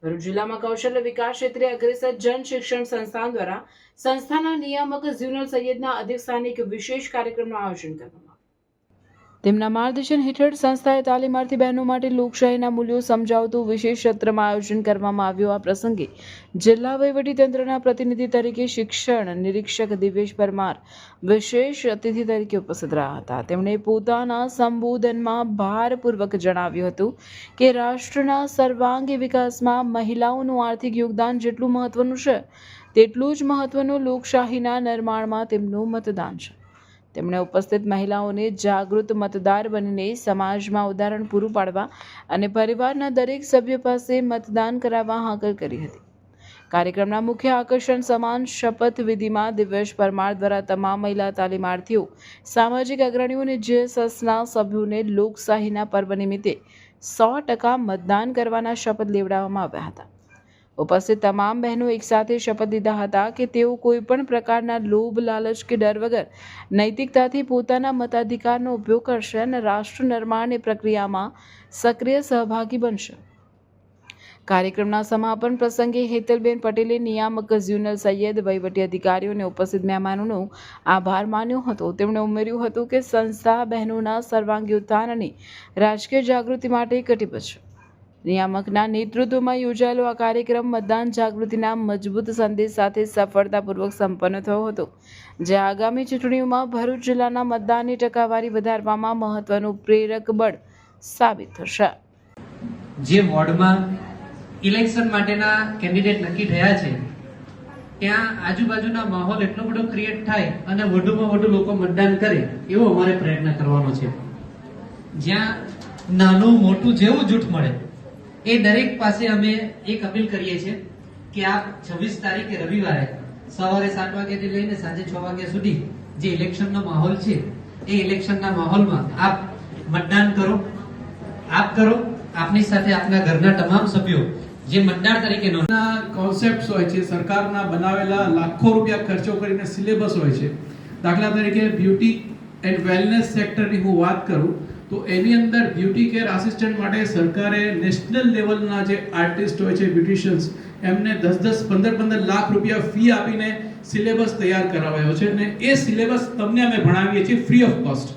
ભરૂચ જિલ્લામાં કૌશલ્ય વિકાસ ક્ષેત્રે અગ્રેસર જન શિક્ષણ સંસ્થાન દ્વારા સંસ્થાના નિયામક ઝ્યુનલ સૈયદના અધ્યક્ષસ્થાને એક વિશેષ કાર્યક્રમનું આયોજન કરવામાં આવ્યું. તેમના માર્ગદર્શન હેઠળ સંસ્થાએ તાલીમાર્થી બહેનો માટે લોકશાહીના મૂલ્યો સમજાવતું વિશેષ સત્રમાં આયોજન કરવામાં આવ્યું. આ પ્રસંગે જિલ્લા વહીવટીતંત્રના પ્રતિનિધિ તરીકે શિક્ષણ નિરીક્ષક દિવેશ પરમાર વિશેષ અતિથિ તરીકે ઉપસ્થિત રહ્યા હતા. તેમણે પોતાના સંબોધનમાં ભારપૂર્વક જણાવ્યું હતું કે રાષ્ટ્રના સર્વાંગી વિકાસમાં મહિલાઓનું આર્થિક યોગદાન જેટલું મહત્વનું છે તેટલું જ મહત્વનું લોકશાહીના નિર્માણમાં તેમનું મતદાન છે. તેમણે ઉપસ્થિત મહિલાઓને જાગૃત મતદાર બનીને સમાજમાં ઉદાહરણ પૂરું પાડવા અને પરિવારના દરેક સભ્ય પાસે મતદાન કરાવવા હાકલ કરી હતી. કાર્યક્રમના મુખ્ય આકર્ષણ સમાન શપથ વિધિમાં દિવેશ પરમાર દ્વારા તમામ મહિલા તાલીમાર્થીઓ, સામાજિક અગ્રણીઓ અને જેએસએસના સભ્યોને લોકશાહીના પર્વ નિમિત્તે 100% મતદાન કરવાના શપથ લેવડાવવામાં આવ્યા હતા. ઉપસ્થિત તમામ બહેનો એકસાથે શપથ લીધા હતા કે તેઓ કોઈ પણ પ્રકારના લોભ, લાલચ કે ડર વગર નૈતિકતાથી પોતાના મતાધિકારનો ઉપયોગ કરશે અને રાષ્ટ્ર નિર્માણની પ્રક્રિયામાં સક્રિય સહભાગી બનશે. કાર્યક્રમના સમાપન પ્રસંગે હેતલબેન પટેલે નિયામક ઝ્યુનલ સૈયદ, વહીવટી અધિકારીઓ અને ઉપસ્થિત મહેમાનોનો આભાર માન્યો હતો. તેમણે ઉમેર્યું હતું કે સંસ્થા બહેનોના સર્વાંગી ઉત્થાન અને રાજકીય જાગૃતિ માટે કટિબદ્ધ છે. નિયામકના નેતૃત્વમાં યોજાયેલો આ કાર્યક્રમ મતદાન જાગૃતિના મજબૂત સંદેશ સાથે સફળતાપૂર્વક સંપન્ન થયો હતો, જે આગામી ચૂંટણીઓમાં ભરૂચ જિલ્લાના મતદાનની ટકાવારી વધારવામાં મહત્વનું પ્રેરક બળ સાબિત થશે. જે વોર્ડમાં ઇલેક્શન માટેના કેન્ડિડેટ નક્કી થયા છે ત્યાં આજુબાજુના માહોલ એટલો બધો ક્રિએટ થાય અને વધુમાં વધુ લોકો મતદાન કરે એવો અમારે પ્રયત્ન કરવાનો છે. જ્યાં નાનું મોટું જેવું જૂથ મળે એ દરેક પાસે અમે એક અપીલ કરીએ છીએ કે આપ 26 તારીખે રવિવારે સવારે 7 વાગ્યાથી લઈને સાંજે 6 વાગ્યા સુધી જે ઇલેક્શનનો માહોલ છે એ ઇલેક્શનના માહોલમાં આપ મતદાન કરો. આપ કરો, આપની સાથે આપના ઘરના તમામ સભ્યો જે મતદાર તરીકે કોન્સેપ્ટ્સ હોય છે, સરકારના બનાવેલા લાખો રૂપિયા ખર્ચો કરીને સિલેબસ હોય છે. દાખલા તરીકે બ્યુટી એન્ડ વેલનેસ સેક્ટરની હું વાત કરું તો એની અંદર બ્યુટી કેર આસિસ્ટન્ટ માટે સરકારે નેશનલ લેવલના જે આર્ટિસ્ટ હોય છે, બ્યુટિશિયન્સ, એમને 10-10, 15-15 લાખ રૂપિયા ફી આપીને સિલેબસ તૈયાર કરાવાયો છે અને એ સિલેબસ તમને અમે ભણાવીએ છીએ ફ્રી ઓફ કોસ્ટ.